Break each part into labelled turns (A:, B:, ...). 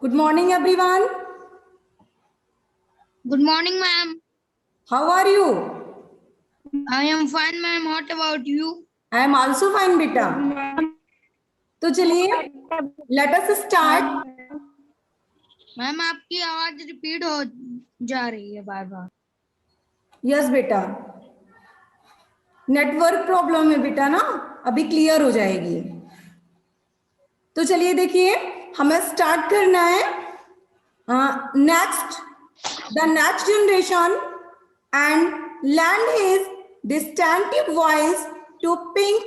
A: Good morning, everyone.
B: Good morning, ma'am.
A: How are you?
B: I am fine, ma'am. What about you?
A: I am also fine, beta. तो चलिए, let us start.
B: Ma'am आपकी आवाज repeat हो जा रही है बार बार.
A: Yes, बेटा. नेटवर्क प्रॉब्लम है बेटा ना, अभी क्लियर हो जाएगी. तो चलिए देखिए, हमें स्टार्ट करना है. Next, the next generation and lend his distinctive voice to Pink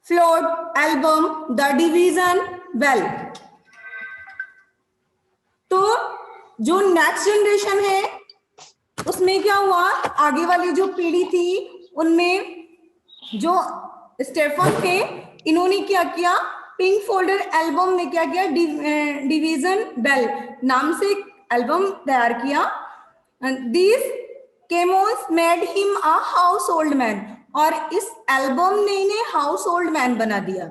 A: Floyd album The Division Bell. तो जो नेक्स्ट जनरेशन है उसमें क्या हुआ, आगे वाली जो पीढ़ी थी उनमें जो स्टेफन थे इन्होंने क्या किया, पिंक फोल्डर एल्बम में क्या किया, डिवीजन बेल नाम से एक एल्बम तैयार किया. दिस केमोस made him a household man, और इस एल्बम ने इन्हें हाउस होल्ड मैन बना दिया.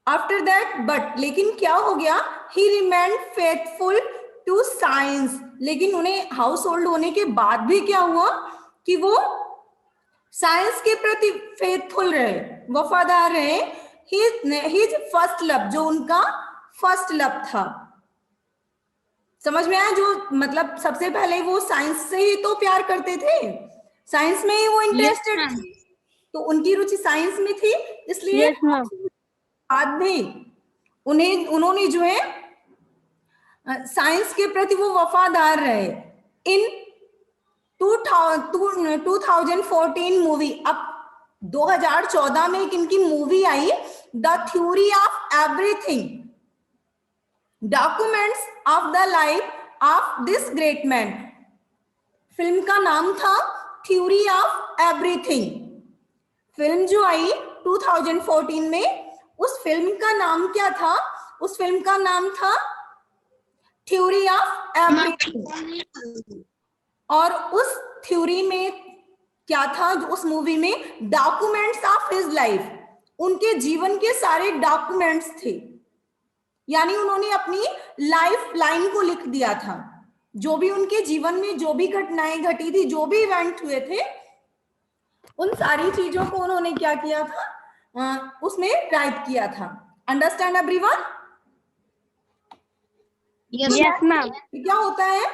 A: आफ्टर दैट बट लेकिन क्या हो गया, he remained faithful to science. लेकिन उन्हें हाउस होल्ड होने के बाद भी क्या हुआ कि वो साइंस के प्रति फेथफुल रहे, वफादार रहे. हिज फर्स्ट लव, जो उनका फर्स्ट लव था. समझ में आया? जो मतलब सबसे पहले वो साइंस से ही तो प्यार करते थे, साइंस में ही वो इंटरेस्टेड
B: Yes,
A: थे, तो उनकी रुचि साइंस में थी, इसलिए बाद में उन्होंने जो है साइंस के प्रति वो वफादार रहे. इन 2014 मूवी, अब 2014 में एक इनकी movie I, the theory of everything, documents of the life of this great man. Film का नाम था थ्योरी ऑफ एवरीथिंग. फिल्म जो आई 2014 में, उस फिल्म का नाम क्या था? उस फिल्म का नाम था थ्योरी ऑफ एवरीथिंग. और उस थ्योरी में क्या था, उस मूवी में डॉक्यूमेंट्स ऑफ हिज लाइफ, उनके जीवन के सारे डॉक्यूमेंट्स थे. यानी उन्होंने अपनी लाइफ लाइन को लिख दिया था, जो भी उनके जीवन में जो भी घटनाएं घटी थी, जो भी इवेंट हुए थे, उन सारी चीजों को उन्होंने क्या किया था, उसमें राइट किया था. Understand everyone?
B: yes, ma'am.
A: क्या होता है,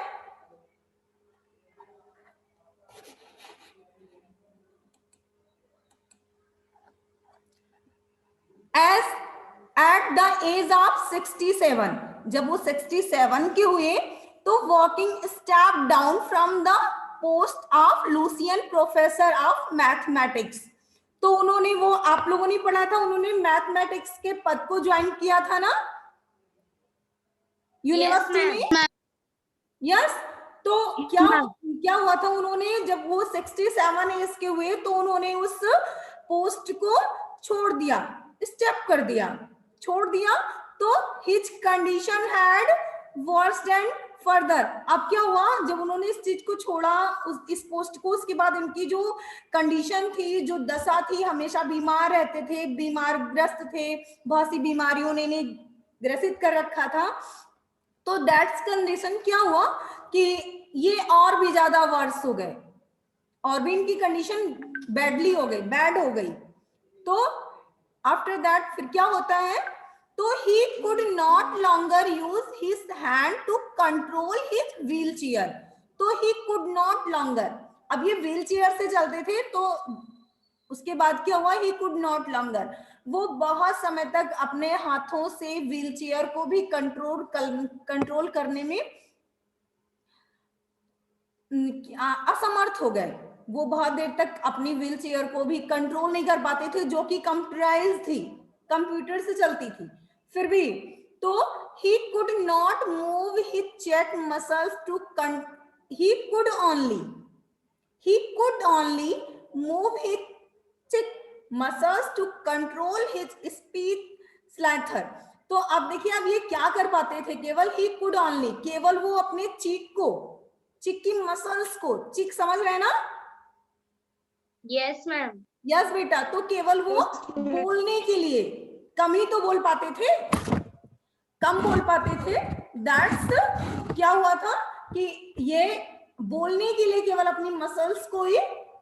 A: as at the age of 67, जब वो 67 के हुए तो Hawking step down from the post of Lucasian professor of mathematics. तो उन्होंने, वो आप लोगों ने पढ़ा था, उन्होंने मैथमेटिक्स के पद को ज्वाइन किया था ना यूनिवर्सिटी में. यस. तो क्या हुआ था, उन्होंने जब वो 67 एज के हुए तो उन्होंने उस पोस्ट को छोड़ दिया, स्टेप कर दिया, छोड़ दिया. तो हिज कंडीशन हैड वर्सेंड फर्दर. अब क्या हुआ, जब उन्होंने इस चीज को छोड़ा, इस पोस्ट को, उसके बाद इनकी जो कंडीशन थी, जो दशा थी, हमेशा बीमार रहते थे, बीमार ग्रस्त थे, बहुत सी बीमारियों ने इन्हें ग्रसित कर रखा था. तो दैट्स कंडीशन क्या हुआ कि ये और भी ज्यादा वर्स हो गए, और भी इनकी कंडीशन बैडली हो गई, बैड हो गई. तो आफ्टर दैट फिर क्या होता है, तो he could not longer use his hand to control his wheelchair. तो ही कुड नॉट लॉन्गर, अब ये व्हील चेयर से चलते थे, तो उसके बाद क्या हुआ, ही कुड नॉट लॉन्गर, वो बहुत समय तक अपने हाथों से व्हील चेयर को भी कंट्रोल करने में असमर्थ हो गए. वो बहुत देर तक अपनी व्हील चेयर को भी कंट्रोल नहीं कर पाते थे, जो कि कंप्यूटराइज थी, कंप्यूटर से चलती थी फिर भी. तो he could not move his chest muscles to he could only move his cheek muscles to control his speech slither. तो अब देखिए, अब ये क्या कर पाते थे, केवल he could only, केवल वो अपने चीक को, चीक की मसल्स को, चीक समझ रहे हैं ना?
B: Yes, ma'am.
A: यस बेटा. तो केवल वो बोलने के लिए कम ही तो बोल पाते थे, कम बोल पाते थे, दैट्स क्या हुआ था कि ये बोलने के लिए केवल अपनी मसल्स को ही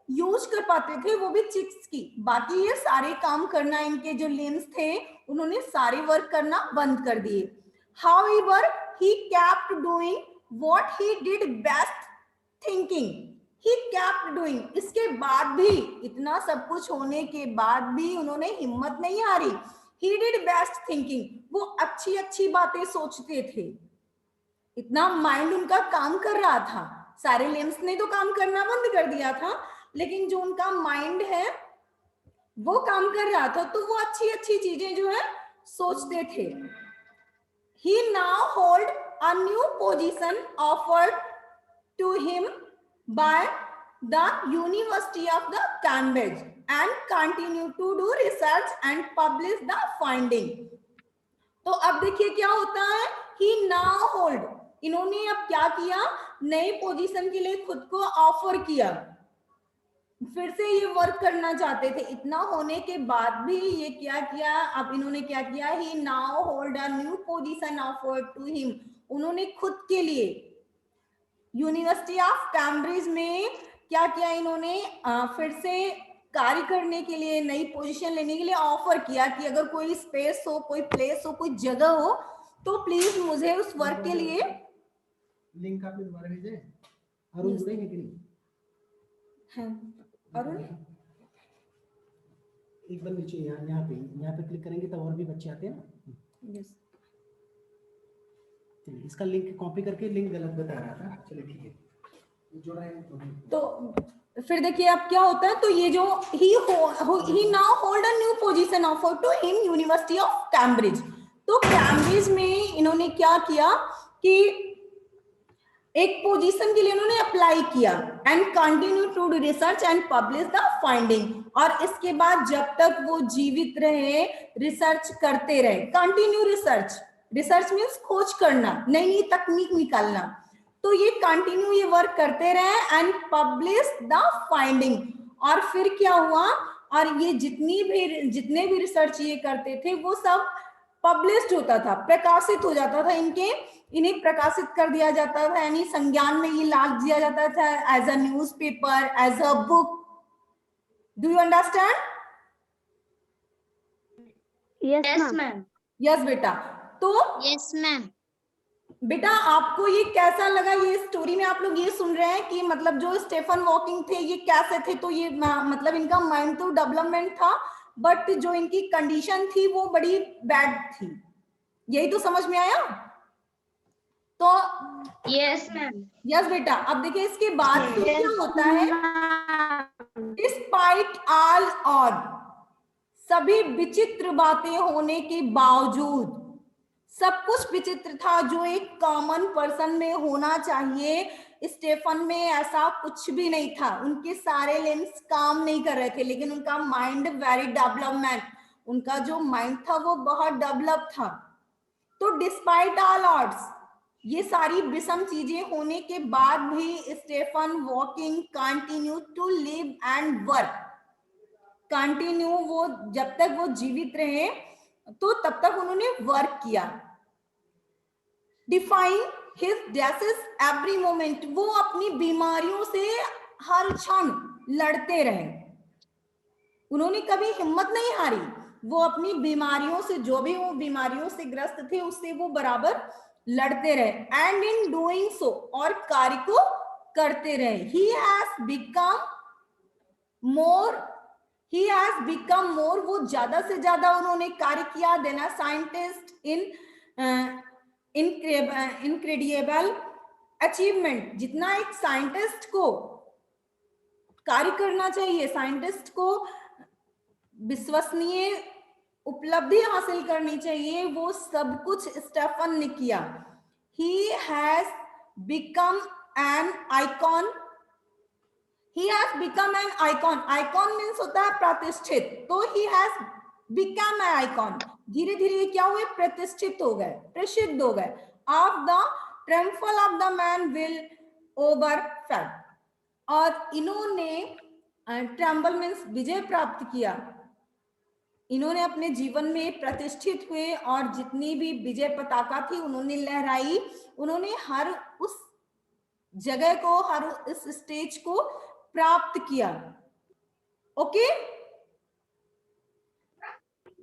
A: यूज कर पाते थे, वो भी चिक्स की। बाकी ये सारे काम करना, इनके जो लिम्स थे उन्होंने सारे वर्क करना बंद कर दिए। However he kept doing what he did best, thinking he kept doing. इसके बाद भी, इतना सब कुछ होने के बाद भी उन्होंने हिम्मत नहीं हारी। ही डिड बेस्ट थिंकिंग, वो अच्छी अच्छी बातें सोचते थे। इतना माइंड उनका काम कर रहा था, सारे लिम्स ने तो काम करना बंद कर दिया था, लेकिन जो उनका माइंड है वो काम कर रहा था, तो वो अच्छी अच्छी चीजें जो है सोचते थे। He now hold a new position offered to him by the University of the Cambridge and continue to do research and publish the finding. तो अब देखिए क्या होता है, he now hold, इन्होंने अब क्या किया, नई पोजीशन के लिए खुद को ऑफर किया, फिर से ये वर्क करना चाहते थे। इतना होने के बाद भी ये क्या किया, अब इन्होंने क्या किया, he now hold a new position offered to him, उन्होंने खुद के लिए यूनिवर्सिटी ऑफ कैम्ब्रिज में क्या किया, इन्होंने फिर से कार्य करने के लिए, नई पोजीशन लेने के लिए ऑफर किया कि अगर कोई स्पेस हो, कोई प्लेस हो, कोई जगह हो, तो प्लीज मुझे उस वर्क के लिए
C: लिंक आपने दोबारा भेजे, अरुण जुड़े हैं कि नहीं?
A: हैं अरुण,
C: एक बार नीचे यहाँ पे क्लिक करेंगे तो और भी बच्चे आते हैं ना।
A: यस,
C: चलिए इसका लिंक कॉपी करके, लिंक गलत बता रहा था, चलिए ठीक है, जोड़ा है
A: तो फिर देखिए अब क्या होता है, तो ये जो he now hold a new position offer to him University of Cambridge, तो कैम्ब्रिज में इन्होंने क्या किया कि एक पोजीशन के लिए उन्होंने अप्लाई किया and continue to do research and publish the finding, और इसके बाद जब तक वो जीवित रहे रिसर्च करते रहे। कंटिन्यू रिसर्च, रिसर्च मीन्स खोज करना, नई नई तकनीक निकालना, तो ये कंटिन्यू ये वर्क करते रहे एंड पब्लिश द फाइंडिंग। और फिर क्या हुआ, और ये जितने भी रिसर्च ये करते थे वो सब पब्लिश्ड होता था, प्रकाशित हो जाता था, इन्हें प्रकाशित कर दिया जाता था, यानी संज्ञान में ये लाद दिया जाता था as a newspaper, as a book. Do you understand?
B: Yes ma'am.
A: Yes बेटा। तो
B: यस मैम।
A: बेटा आपको ये कैसा लगा, ये स्टोरी में आप लोग ये सुन रहे हैं कि मतलब जो स्टीफन हॉकिंग थे ये कैसे थे, तो ये मतलब इनका माइंड तो डेवलपमेंट था, बट जो इनकी कंडीशन थी वो बड़ी बैड थी, यही तो समझ में आया? तो
B: यस मैम।
A: यस बेटा, अब देखिए इसके बाद फिर क्या होता है, डिस्पाइट ऑल ऑड, सभी विचित्र बातें होने के बावजूद, सब कुछ विचित्र था जो एक कॉमन पर्सन में होना चाहिए, स्टेफन में ऐसा कुछ भी नहीं था। उनके सारे लिम्स काम नहीं कर रहे थे, लेकिन उनका माइंड वेरी डेवलपमेंट, उनका जो माइंड था वो बहुत डेवलप था। तो डिस्पाइट ऑल ऑड्स, ये सारी विषम चीजें होने के बाद भी Stephen Hawking continue to live and work, continue, वो जब तक वो जीवित रहे तो तब तक उन्होंने वर्क किया। Define his disease every moment, वो अपनी बीमारियों से हर क्षण लड़ते रहे, उन्होंने कभी हिम्मत नहीं हारी, वो अपनी बीमारियों से, जो भी वो बीमारियों से ग्रस्त थे उससे वो बराबर लड़ते रहे। एंड इन डूइंग सो, और कार्य को करते रहे। ही हैज बिकम मोर, वो ज्यादा से ज्यादा उन्होंने कार्य किया देना साइंटिस्ट इन इनक्रेडिबल अचीवमेंट, जितना एक साइंटिस्ट को कार्य करना चाहिए, साइंटिस्ट को विश्वसनीय उपलब्धि हासिल करनी चाहिए, वो सब कुछ स्टेफन ने किया। He has become an icon, he has become an icon means होता है प्रतिष्ठित, तो he has become an icon, धीरे धीरे क्या हुए, प्रतिष्ठित हो गए, प्रसिद्ध हो गए। of the triumph of the man will over fat, और इन्होंने ट्रम्बल मीन्स विजय प्राप्त किया, इन्होंने अपने जीवन में प्रतिष्ठित हुए और जितनी भी विजय पताका थी उन्होंने लहराई। उन्होंने हर उस जगह को, हर उस स्टेज को प्राप्त किया। Okay,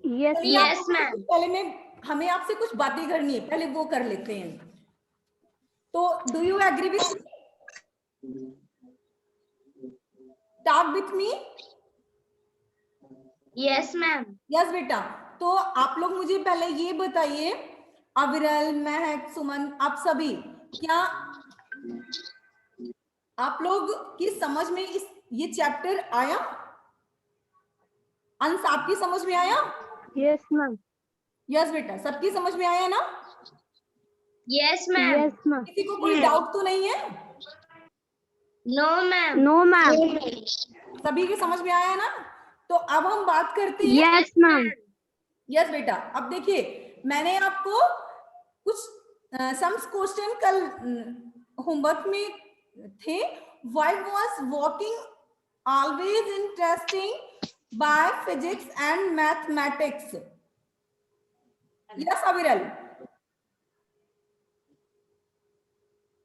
D: yes ma'am.
A: पहले मैं हमें आपसे कुछ बातें करनी है, पहले वो कर लेते हैं। तो do you agree with me? Talk with me?
D: Yes ma'am.
A: Yes बेटा। तो आप लोग मुझे पहले ये बताइए, अविरल, महक, सुमन, आप सभी, क्या आप लोग की समझ में ये चैप्टर आया? अंश, आपकी समझ में आया?
D: Yes ma'am.
A: यस बेटा, सबकी समझ में आया ना?
D: Yes ma'am. Yes ma'am.
A: किसी को कोई डाउट तो नहीं है?
D: No ma'am. No ma'am.
A: सभी की समझ में आया ना? तो अब हम बात करते हैं।
D: Yes ma'am.
A: यस बेटा, अब देखिए मैंने आपको कुछ सम्स क्वेश्चन कल होमवर्क में थे। Why was walking always interesting bye physics and mathematics? Yes अविरल,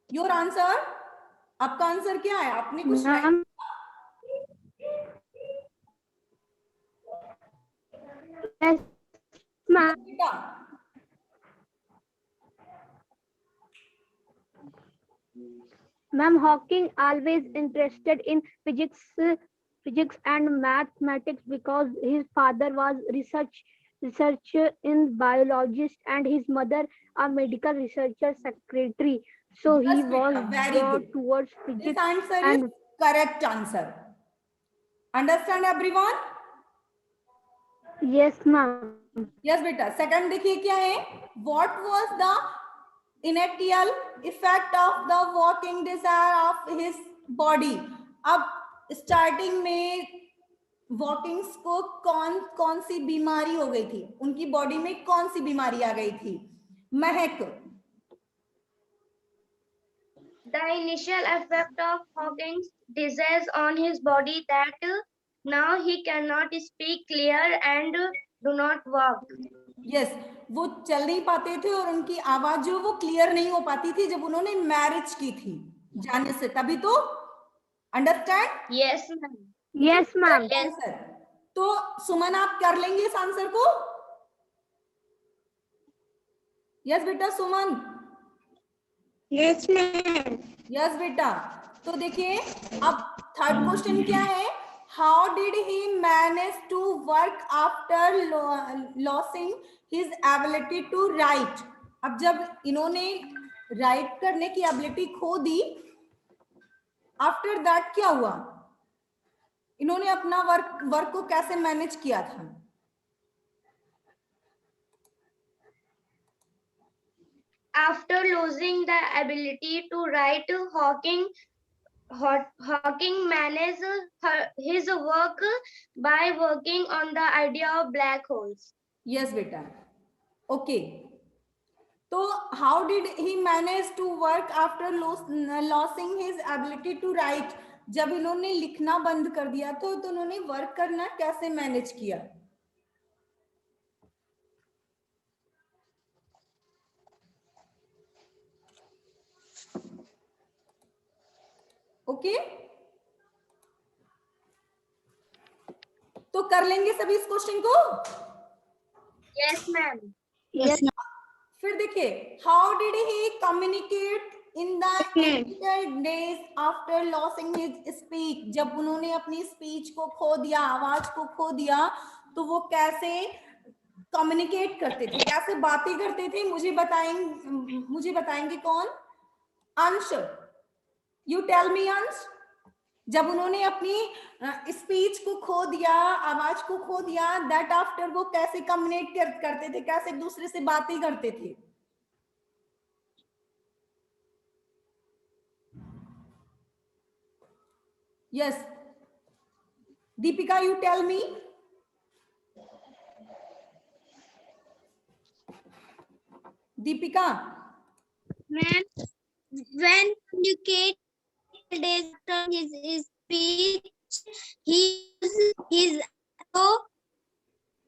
A: योर आंसर? आपका आंसर क्या है? आपने कुछ
D: मैम। Yes ma'am.
A: बेटा,
D: Ma'am, Hawking always interested in physics and mathematics because his father was researcher in biologist and his mother a medical researcher secretary. So he
A: Yes,
D: was
A: beta, very
D: drawn
A: good.
D: towards
A: This
D: physics
A: answer is
D: and
A: correct answer. Understand everyone?
D: yes, ma'am.
A: Yes बेटा। Second देखिए क्या है, what was the initial effect of the walking desire of his body? अब starting में walk-ins को कौन कौन सी बीमारी हो गई थी, उनकी बॉडी में कौन सी बीमारी आ गई थी? महक?
D: The initial effect of Hawking's disease on his body that now he cannot speak clear and do not walk.
A: Yes, वो चल नहीं पाते थे और उनकी आवाज जो वो क्लियर नहीं हो पाती थी जब उन्होंने मैरिज की थी जाने से, तभी तो। Understand?
D: Yes, ma'am. Yes, ma'am.
A: Answer. तो सुमन, आप कर लेंगे इस आंसर को? यस बेटा सुमन?
B: Yes ma'am.
A: यस बेटा। तो देखिए अब थर्ड क्वेश्चन क्या है, how did he manage to work after losing his ability to write? अब जब इन्होंने राइट करने की एबिलिटी खो दी, आफ्टर दैट क्या हुआ? इन्होंने अपना वर्क को कैसे मैनेज किया था?
D: After losing the ability to write, Hawking managed his work by working on the idea of black holes.
A: Yes बेटा, ओके। तो how did he manage to work after losing his ability to write? जब इन्होंने लिखना बंद कर दिया तो उन्होंने वर्क करना कैसे मैनेज किया? ओके, तो कर लेंगे सभी इस क्वेश्चन को?
D: Yes, ma'am.
B: यस
A: फिर देखिए, how did he communicate in the days after losing his speech? जब उन्होंने अपनी स्पीच को खो दिया, आवाज को खो दिया, तो वो कैसे कम्युनिकेट करते थे, कैसे बातें करते थे? मुझे बताएंगे कौन? अंश, यू टेल मी अंश। जब उन्होंने अपनी स्पीच को खो दिया, आवाज को खो दिया, दैट आफ्टर वो कैसे कम्युनिकेट करते थे, कैसे एक दूसरे से बातें करते थे? Yes Deepika, you tell me. Deepika?
B: Ma'am, when communicate after his speech, he used his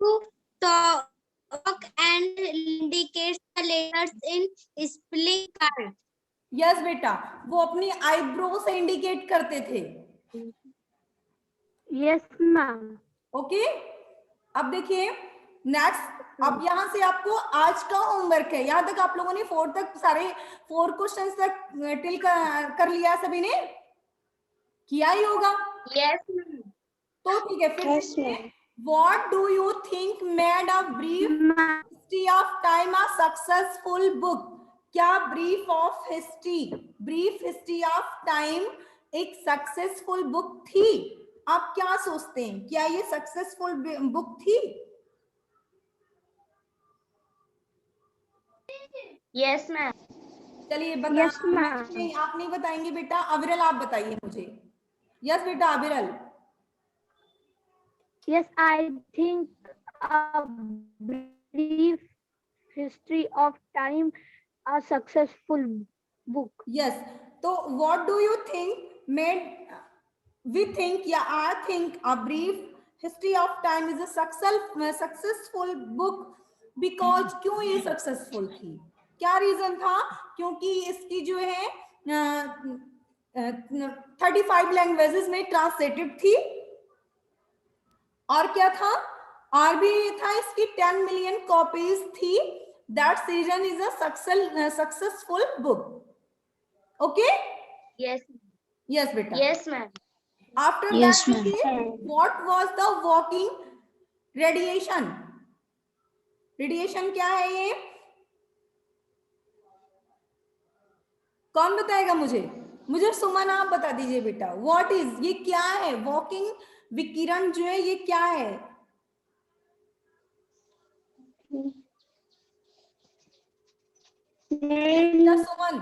B: to to talk and indicates the letters in spelling card.
A: Yes बेटा, वो अपनी आईब्रो से इंडिकेट करते थे।
D: Yes, ma'am.
A: ओके, अब देखिए नेक्स्ट, अब यहाँ से आपको आज का होमवर्क है। यहाँ तक आप लोगों ने 4 तक सारे 4 क्वेश्चंस तक टिल कर लिया, सभी ने किया ही होगा।
B: Yes, ma'am.
A: तो ठीक है, फिर
B: Yes,
A: what do you think made a brief
D: Ma'am.
A: History of time a successful book? क्या ब्रीफ हिस्ट्री ऑफ टाइम एक सक्सेसफुल बुक थी? आप क्या सोचते हैं, क्या ये सक्सेसफुल बुक थी?
B: Yes, ma'am.
A: चलिए
D: Yes, ma'am.
A: नहीं, आप नहीं बताएंगे बेटा, अविरल आप बताइए मुझे। यस बेटा अविरल।
D: Yes, I think a brief history of time, a successful book.
A: Yes, तो what do you think made, we think या I think a brief history of time is a successful book because, क्यों ये successful थी, क्या reason था? क्योंकि इसकी जो है 35 लैंग्वेजेस में ट्रांसलेटेड थी, और क्या था, और भी था, इसकी 10 मिलियन कॉपीज थी। That reason is a successful book. Okay,
B: Yes.
A: Yes बेटा।
B: Yes, ma'am.
A: After
B: Yes,
A: that what was the Hawking radiation? Radiation क्या है ये, कौन बताएगा मुझे सुमन आप बता दीजिए बेटा। व्हाट इज, ये क्या है, वॉकिंग विकिरण जो है ये क्या है? बेटा सुमन,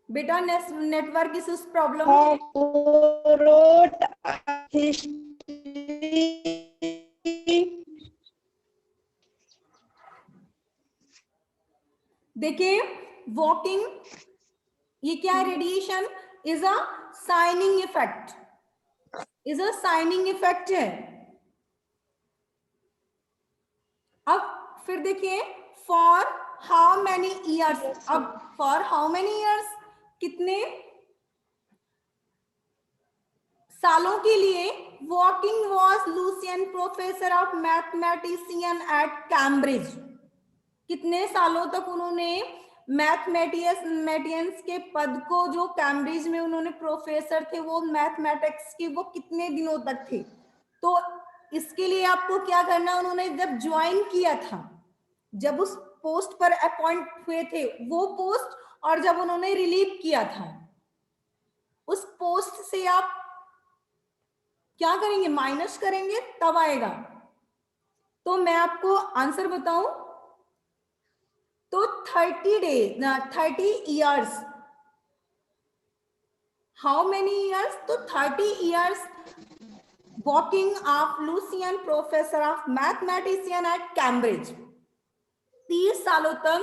A: बेटा नेटवर्क इस प्रॉब्लम है। देखिए वॉकिंग, ये क्या है, radiation is a signing effect, है। अब फिर देखिए फॉर हाउ मेनी ईयर्स, अब फॉर हाउ मेनी ईयर्स, कितने सालों के लिए Hawking was Lucasian professor of mathematician at Cambridge? कितने सालों तक उन्होंने मैथमेटिशियंस के पद को, जो कैम्ब्रिज में उन्होंने प्रोफेसर थे वो मैथमेटिक्स की, वो कितने दिनों तक थे? तो इसके लिए आपको क्या करना, उन्होंने जब ज्वाइन किया था, जब उस पोस्ट पर अपॉइंट हुए थे वो पोस्ट, और जब उन्होंने रिलीव किया था, उस पोस्ट से आप क्या करेंगे, माइनस करेंगे, तब आएगा। तो मैं आपको आंसर बताऊं तो 30 days, 30 years, how many years, तो 30 years Hawking of Lucasian professor of mathematician at Cambridge. 30 सालों तक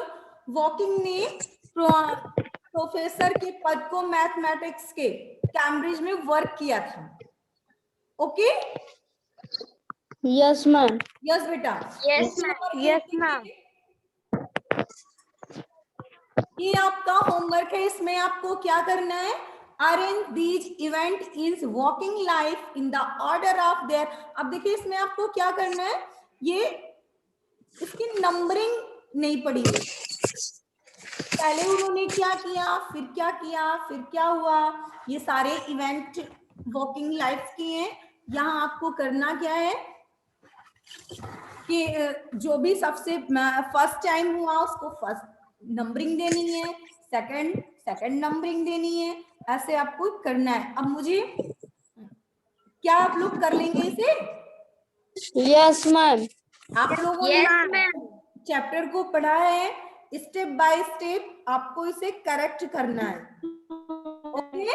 A: वॉकिंग ने प्रोफेसर के पद को मैथमेटिक्स के कैम्ब्रिज में वर्क किया था। Okay,
D: Yes, ma'am.
A: यस बेटा।
B: Yes,
D: Yes, ma'am.
A: ये आपका होमवर्क है, इसमें आपको क्या करना है, arrange these event is walking life in the order of their. अब देखिए इसमें आपको क्या करना है, ये इसकी नंबरिंग नहीं पड़ी हुई, पहले उन्होंने क्या किया, फिर क्या किया, फिर क्या हुआ, ये सारे इवेंट वॉकिंग लाइफ के हैं। यहाँ आपको करना क्या है कि जो भी सबसे फर्स्ट टाइम हुआ उसको फर्स्ट नंबरिंग देनी है, सेकंड नंबरिंग देनी है, ऐसे आपको करना है। अब मुझे, क्या आप लोग कर लेंगे इसे?
D: Yes, ma'am.
A: आप लोगों ने चैप्टर को पढ़ा है, स्टेप बाय स्टेप आपको इसे करेक्ट करना है। Okay,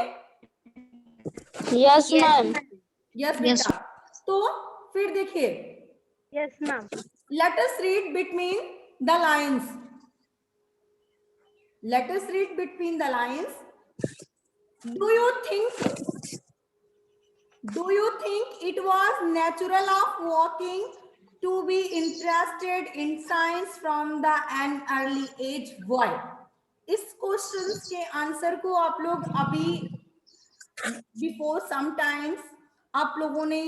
D: Yes, ma'am.
A: यस बेटा। तो फिर देखिए,
D: Yes, ma'am.
A: let us read between the lines. Let us read between the lines. Do you think it was natural of walking to be interested in science from the an early age? Why? इस questions के answer को आप लोग अभी before sometimes आप लोगों ने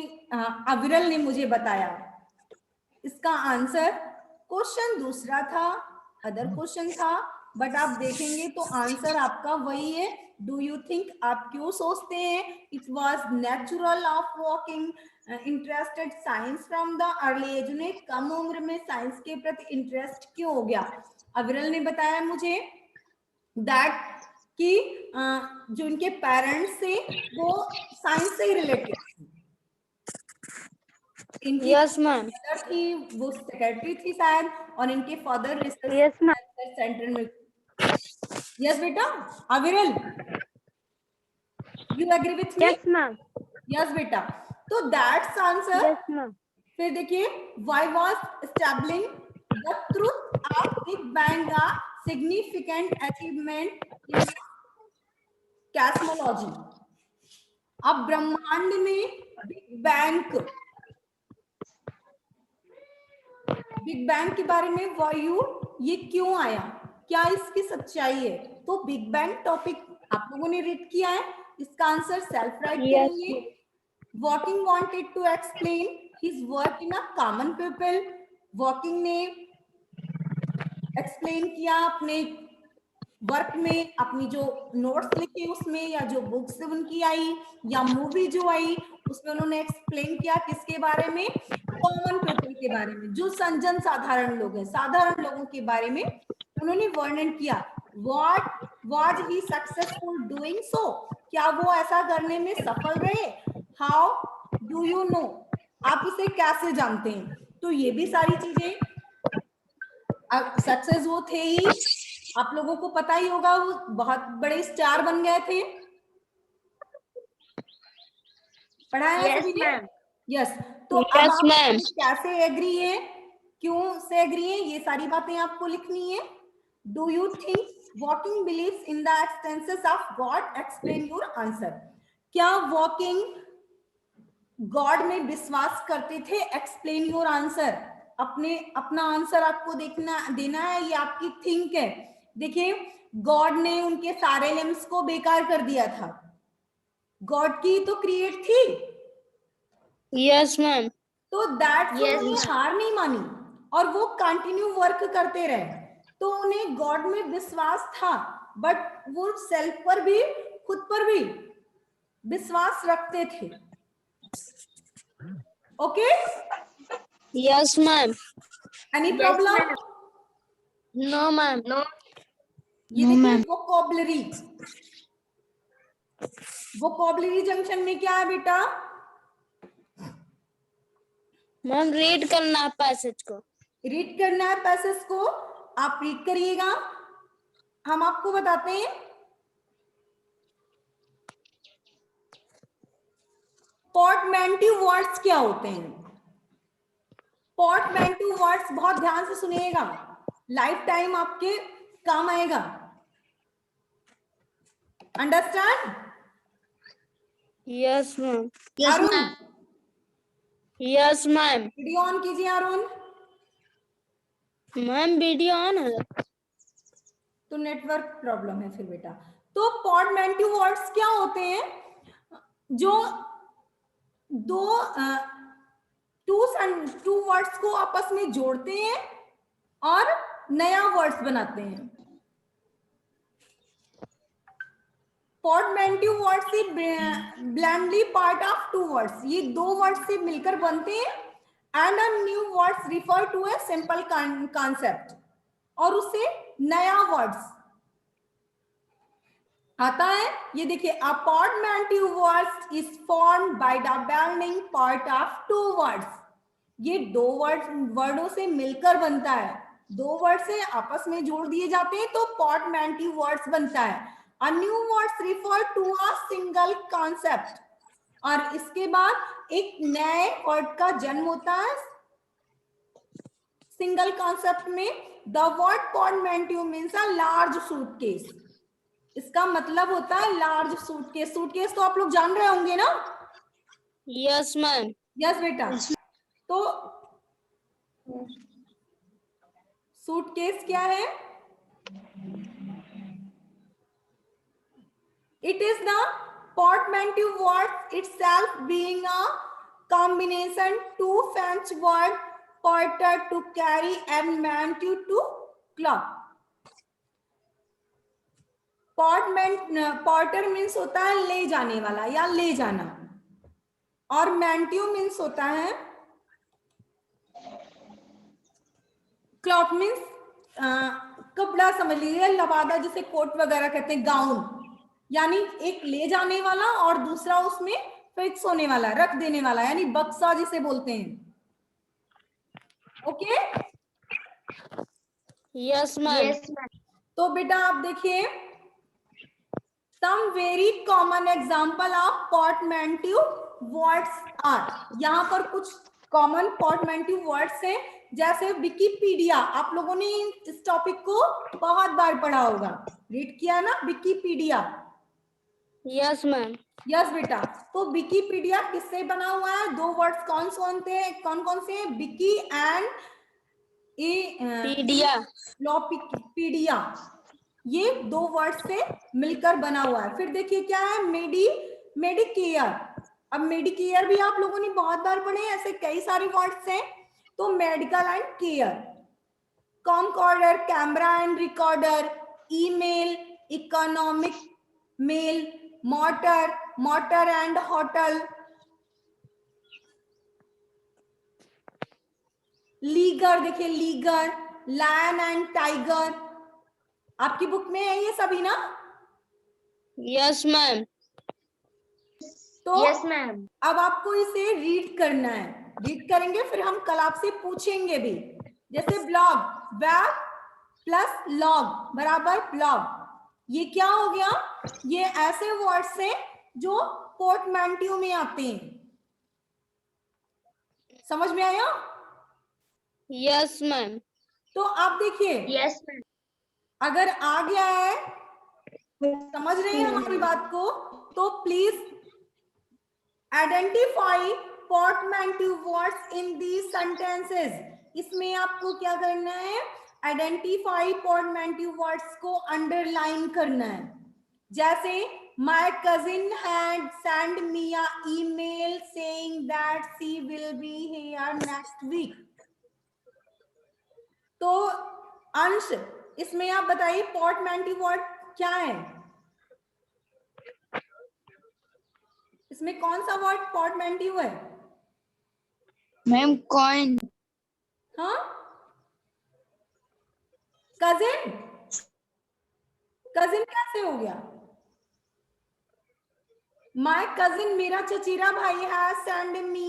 A: अविरल ने मुझे बताया। इसका आंसर क्वेश्चन दूसरा था, अदर क्वेश्चन था, बट आप देखेंगे तो आंसर आपका वही है। डू यू थिंक, आप क्यों सोचते हैं it was natural of Hawking interested science from the early age, उन्हें कम उम्र में साइंस के प्रति इंटरेस्ट क्यों हो गया? अविरल ने बताया मुझे दैट कि जो उनके पेरेंट्स थे वो साइंस से ही रिलेटेड, इनकी
B: यस मैम।
A: मदर थी वो सेक्रेटरी थी शायद, और इनके father research
D: Yes, ma'am.
A: Centre में। यस बेटा Aviral, you agree with me?
D: Yes, ma'am.
A: Yes बेटा, तो दैट्स आंसर।
D: Yes, ma'am.
A: फिर देखिए, why was establishing the truth of big bang a significant achievement in cosmology. अब ब्रह्मांड में बिग बैंग के बारे में वायु ये क्यों आया, क्या इसकी सच्चाई है? तो बिग बैंग टॉपिक आप लोगों ने रीड किया है, इसका आंसर सेल्फ राइट
D: Yes.
A: करेंगे। Hawking wanted to explain his work in a common people. Hawking ने एक्सप्लेन किया अपने वर्क में, अपनी जो नोट्स लिखे उसमें, या जो बुक्स उनकी आई, या मूवी जो आई उसमें उन्होंने एक्सप्लेन किया किसके बारे में? कॉमन पीपल के बारे में, जो जन साधारण लोग हैं, साधारण लोगों के बारे में उन्होंने वर्णन किया। What was he successful doing so, क्या वो ऐसा करने में सफल रहे? हाउ डू यू नो, आप इसे कैसे जानते हैं? तो ये भी सारी चीजें, सक्सेस वो थे ही, आप लोगों को पता ही होगा, वो बहुत बड़े स्टार बन गए थे, पढ़ाया है
D: Yes,
A: सभी ने?
D: ma'am.
A: यस। तो अब
B: Yes,
A: आप
B: ma'am.
A: कैसे एग्री है, क्यों से एग्री है, ये सारी बातें आपको लिखनी है। Do you think walking believes in the existence of God, explain your answer. क्या वॉकिंग गॉड में विश्वास करते थे? Explain your answer. अपना आंसर आपको देना है, ये आपकी थिंक है। देखिए, गॉड ने उनके सारे लिम्स को बेकार कर दिया था, गॉड की तो क्रिएट थी,
B: यस मैम।
A: तो दैट्स
B: Yes,
A: उन्होंने
B: ma'am.
A: हार नहीं मानी और वो कंटिन्यू वर्क करते रहे। तो उन्हें गॉड में विश्वास था, बट वो सेल्फ पर भी, खुद पर भी विश्वास रखते थे। Okay,
B: yes ma'am.
A: Any
D: Yes,
A: problem?
D: ma'am.
B: No ma'am.
D: No.
A: ये देखिए वोकैबुलरी, वोकैबुलरी जंक्शन में क्या है बेटा?
B: मैम रीड करना है पैसेज को।
A: रीड करना है पैसेज को, आप रीड करिएगा, हम आपको बताते हैं। पोर्टमैंटो वर्ड्स क्या होते हैं? पोर्टमैंटो वर्ड्स बहुत ध्यान से सुनिएगा, लाइफ टाइम आपके काम आएगा। Understand?
B: Yes ma'am.
A: Arun,
B: yes ma'am.
A: Video on कीजिए अरुण।
B: मैम वीडियो ऑन है।
A: तो नेटवर्क प्रॉब्लम है फिर बेटा। तो पोर्टमैंटो वर्ड्स क्या होते हैं? जो दो टू वर्ड्स को आपस में जोड़ते हैं और नया वर्ड्स बनाते हैं। पोर्टमैंटो वर्ड्स से blendly part of two words, ये दो वर्ड्स से मिलकर बनते हैं। And a new words refer to a simple concept, और उससे नया वर्ड्स आता है। ये देखिए, a portmanteau words is formed by the blending part of two words, ये दो वर्डों से मिलकर बनता है, दो वर्ड से आपस में जोड़ दिए जाते हैं तो पोर्टमैंटो वर्ड्स बनता है। A new words refer to a single concept, और इसके बाद एक नए वर्ड का जन्म होता है सिंगल कॉन्सेप्ट में। The word portmanteau means a large suitcase, इसका मतलब होता है लार्ज सूटकेस। सूटकेस तो आप लोग जान रहे होंगे ना?
B: Yes ma'am.
A: यस बेटा। तो सूटकेस क्या है? It is the portmanteau word itself being a combination to French word porter to carry and manteau to cloth. porter means होता है ले जाने वाला या ले जाना, और manteau means होता है क्लॉथ मीन्स कपड़ा समझ लीजिए, लबादा जिसे कोट वगैरह कहते हैं, गाउन। यानी एक ले जाने वाला और दूसरा उसमें फिक्स होने वाला, रख देने वाला, यानी बक्सा जिसे बोलते हैं। ओके?
B: Yes ma'am.
A: तो बेटा आप देखिए, some very common example of portmanteau words are. यहाँ पर कुछ कॉमन पोर्टमैंट्यू वर्ड्स हैं, जैसे विकिपीडिया। आप लोगों ने इस टॉपिक को बहुत बार पढ़ा होगा, रीड किया ना, विकिपीडिया।
B: Yes ma'am.
A: यस बेटा। तो विकिपीडिया किससे बना हुआ है? दो वर्ड्स कौन कौन से हैं? विकी एंड पीडिया। ये दो वर्ड से मिलकर बना हुआ है। फिर देखिए क्या है? मेडिकेयर। अब मेडिकेयर भी आप लोगों ने बहुत बार पढ़े हैं, ऐसे कई सारे वर्ड्स हैं। तो medical and care, camcorder, camera and recorder, email, economic mail, motor and hotel, liger. देखिए लीगर, लायन एंड टाइगर। आपकी बुक में है ये सभी ना?
B: Yes ma'am.
A: तो
B: यस मैम।
A: अब आपको इसे रीड करना है, रीड करेंगे, फिर हम कल आपसे पूछेंगे भी। जैसे ब्लॉग, वेब प्लस लॉग बराबर ब्लॉग। ये क्या हो गया? ये ऐसे वर्ड्स हैं जो पोर्टमैंट्यू में आते हैं। समझ में आया?
B: Yes ma'am.
A: तो आप देखिए,
B: यस मैम।
A: अगर आ गया है, समझ रहे हैं हमारी बात को, तो please identify portmanteau words in these sentences. इसमें आपको क्या करना है? आइडेंटिफाई पोर्टमैंट्यू वर्ड्स को अंडरलाइन करना है। जैसे my cousin had sent me a email saying that she will be here next week. तो अंश, इसमें आप बताइए पोर्टमैंट्यू वर्ड क्या है? इसमें कौन सा वर्ड पोर्टमैंट्यू है?
B: Ma'am coin.
A: हाँ, कजिन। कजिन कैसे हो गया? My cousin, मेरा चचेरा भाई has sent me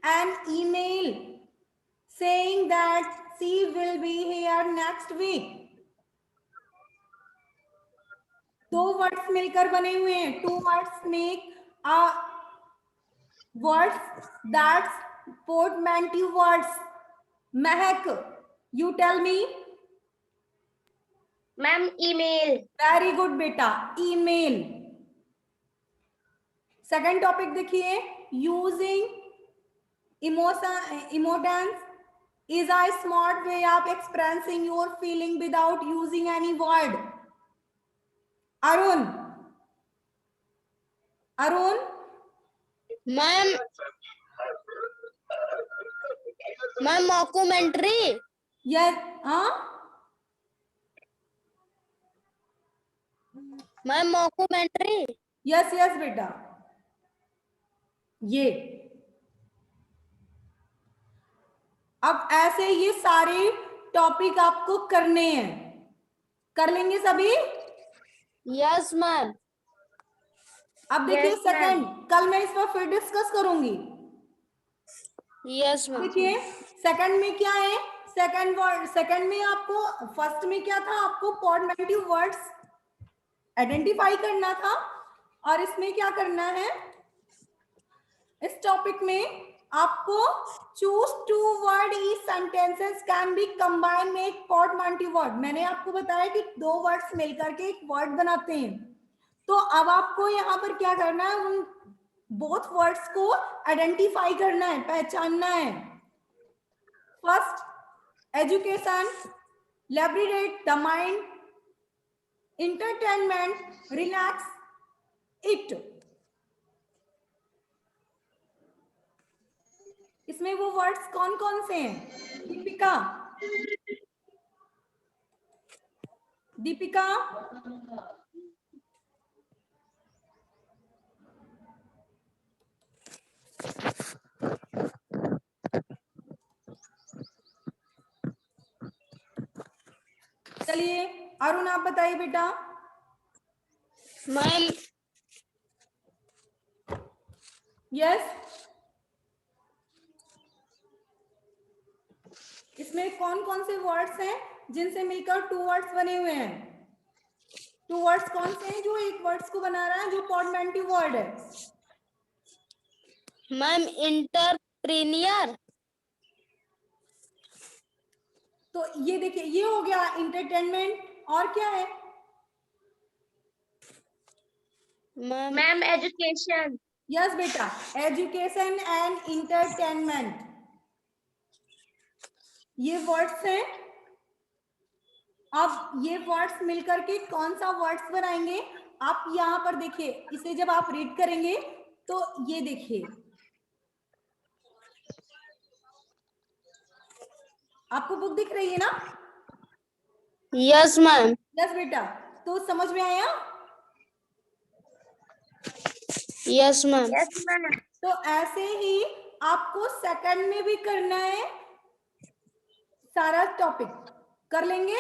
A: an email saying that she will be here next week. दो वर्ड्स मिलकर बने हुए हैं। Two words make a words that's portmanteau words. Mehak, you tell me.
B: Ma'am email.
A: Very good बेटा, email. Second topic देखिए, using emoticons is a smart way of expressing your feeling without using any word. Arun,
B: ma'am mockumentary.
A: Yes. हाँ,
B: ma'am mockumentary.
A: Yes yes बेटा। ये अब ऐसे ये सारे topic आपको करने हैं, कर लेंगे सभी?
B: Yes ma'am.
A: अब देखिए
B: Yes,
A: सेकंड, कल मैं इस पर फिर डिस्कस करूंगी।
B: Yes ma'am.
A: देखिए सेकंड में क्या है? सेकंड में आपको, फर्स्ट में क्या था? आपको पोर्टमैंट्यू वर्ड्स आइडेंटिफाई करना था, और इसमें क्या करना है? इस टॉपिक में आपको choose two word each sentences can be combine में एक पोर्टमैंट्यू वर्ड। मैंने आपको बताया कि दो वर्ड्स मिलकर के एक वर्ड बनाते हैं। तो अब आपको यहाँ पर क्या करना है, उन बोथ वर्ड्स को आइडेंटिफाई करना है, पहचानना है। First, education, liberate the mind, entertainment, relax it। इसमें वो वर्ड्स कौन कौन से हैं? दीपिका, दीपिका, चलिए अरुण आप बताइए बेटा।
B: मैम
A: यस, इसमें कौन कौन से वर्ड्स हैं जिनसे मिलकर टू वर्ड्स बने हुए हैं? टू वर्ड्स कौन से हैं जो एक वर्ड्स को बना रहा है, जो पॉडमेंटिव वर्ड है?
B: Ma'am entrepreneur.
A: तो ये देखिए, ये हो गया इंटरटेनमेंट, और क्या है?
B: Ma'am education.
A: यस बेटा, एजुकेशन एंड इंटरटेनमेंट, ये वर्ड्स हैं। अब ये वर्ड्स मिलकर के कौन सा वर्ड्स बनाएंगे? आप यहाँ पर देखिए, इसे जब आप रीड करेंगे तो ये देखिए, आपको बुक दिख रही है ना?
B: Yes ma'am.
A: यस बेटा, तो समझ में आया?
B: Yes ma'am.
A: तो ऐसे ही आपको सेकंड में भी करना है, सारा टॉपिक कर लेंगे?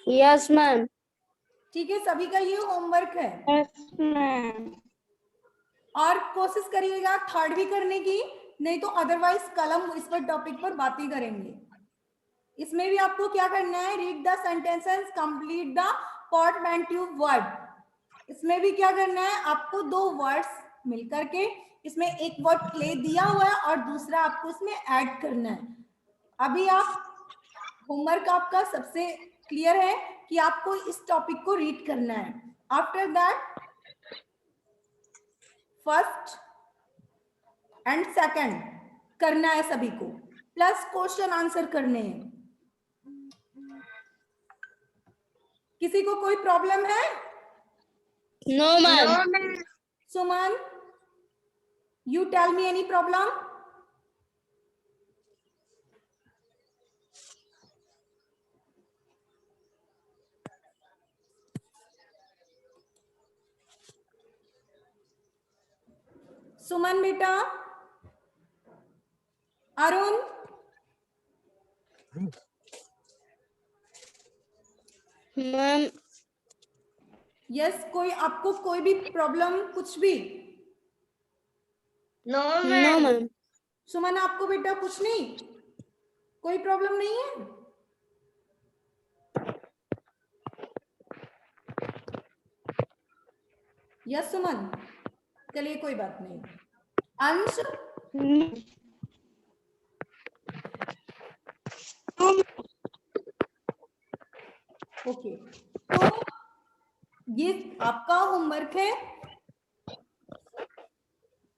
B: Yes ma'am.
A: ठीक है, सभी का ये होमवर्क है।
B: Yes ma'am.
A: और कोशिश करिएगा थर्ड भी करने की, नहीं तो अदरवाइज कल हम इस पर टॉपिक पर बात ही करेंगे। इसमें भी आपको क्या करना है, read the sentences, complete the portmanteau word. इसमें भी क्या करना है, आपको दो वर्ड्स मिलकर के, इसमें एक वर्ड प्ले दिया हुआ है और दूसरा आपको इसमें ऐड करना है। अभी आप होमवर्क आपका सबसे क्लियर है कि आपको इस टॉपिक को रीड करना है। After that first and second करना है सभी को, प्लस क्वेश्चन आंसर करने हैं। किसी को कोई प्रॉब्लम है?
B: No ma'am.
A: Suman, you tell me any problem? Suman बेटा, अरुण,
B: मैम
A: यस, कोई आपको कोई भी प्रॉब्लम, कुछ भी?
B: No ma'am.
A: सुमन आपको बेटा कुछ नहीं, कोई प्रॉब्लम नहीं है? यस सुमन, चलिए कोई बात नहीं। अंश, ओके, तो ये आपका होमवर्क है।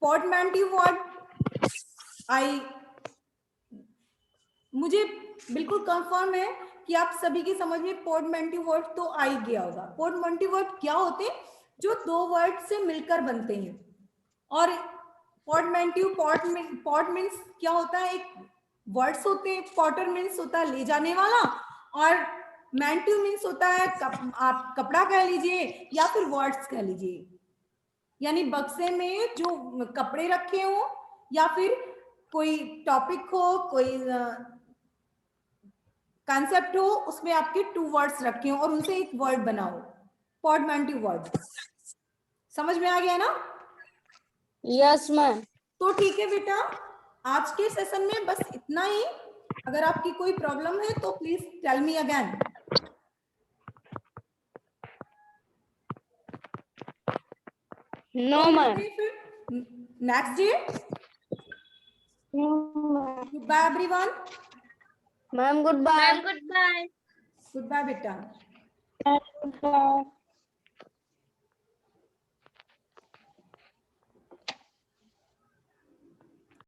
A: पॉडमेंटिव वर्ड, मुझे बिल्कुल कंफर्म है कि आप सभी की समझ में पॉडमेंटिव वर्ड तो आ ही गया होगा। पॉडमेंटिव वर्ड क्या होते हैं? जो दो वर्ड से मिलकर बनते हैं। और पॉडमेंटिव, पॉड मीन्स क्या होता है, एक वर्ड्स होते हैं। पॉटर मीन्स होता है ले जाने वाला, और मेंटिव मीन्स होता है आप कपड़ा कह लीजिए या फिर वर्ड्स कह लीजिए, यानी बक्से में जो कपड़े रखे हो या फिर कोई टॉपिक हो, कोई कॉन्सेप्ट हो, उसमें आपके टू वर्ड्स रखे हो और उनसे एक वर्ड बनाओ, पॉडमेंटिव वर्ड। समझ में आ गया ना?
B: Yes ma'am.
A: तो ठीक है बेटा, आज के सेशन में बस इतना ही। अगर आपकी कोई प्रॉब्लम है तो please tell me again.
B: No ma'am.
A: Next day, good bye everyone.
B: Ma'am good bye.
A: Good bye बेटा।
B: Good bye.